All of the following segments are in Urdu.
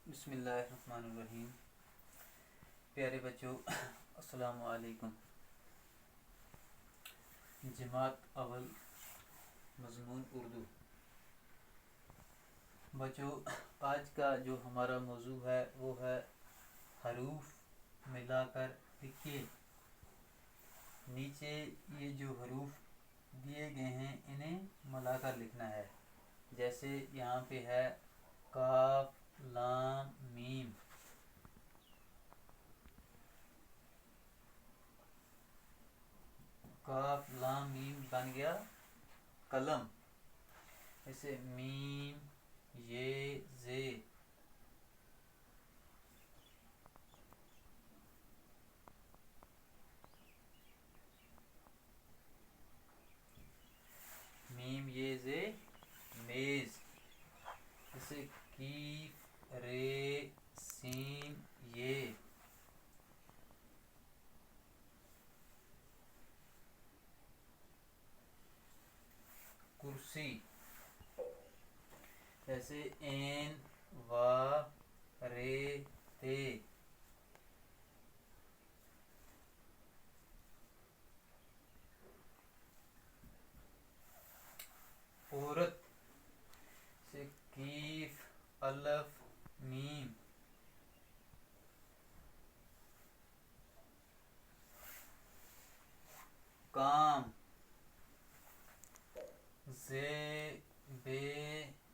بسم اللہ الرحمن الرحیم۔ پیارے بچوں، السلام علیکم۔ جماعت اول، مضمون اردو۔ بچوں، آج کا جو ہمارا موضوع ہے وہ ہے حروف ملا کر لکھیے۔ نیچے یہ جو حروف دیے گئے ہیں انہیں ملا کر لکھنا ہے۔ جیسے یہاں پہ ہے کاف لام میم۔ کاف لام میم بن گیا قلم۔ جیسے میم یہ زے۔ میم یہ زے میز۔ جیسے کیف رے سین یہ۔ کرسی۔ جیسے این وا رے تے۔ عورت۔ جیسے کیف الف میم۔ کام۔ زے بے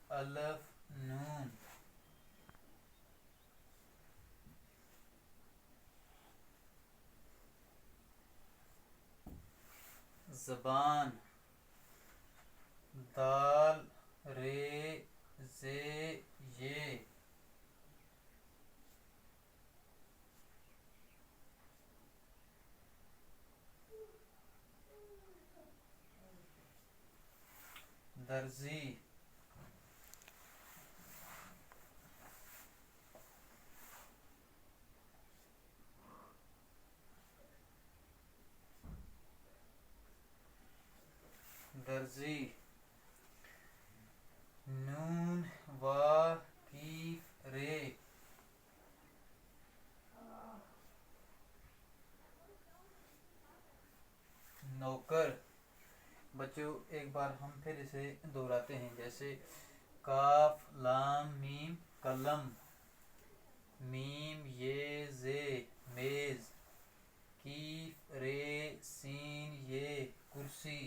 الف نون۔ زبان۔ دال رے زے یہ۔ درزی۔ درزی۔ نون وا کیف رے۔ نوکر۔ بچوں ایک بار ہم پھر اسے دہراتے ہیں۔ جیسے کاف لام میم قلم۔ میم یہ زے میز۔ کیف رے سین یہ کرسی۔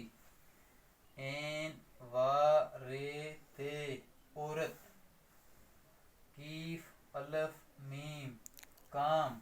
این وا رے تے عورت۔ کیف الف میم کام۔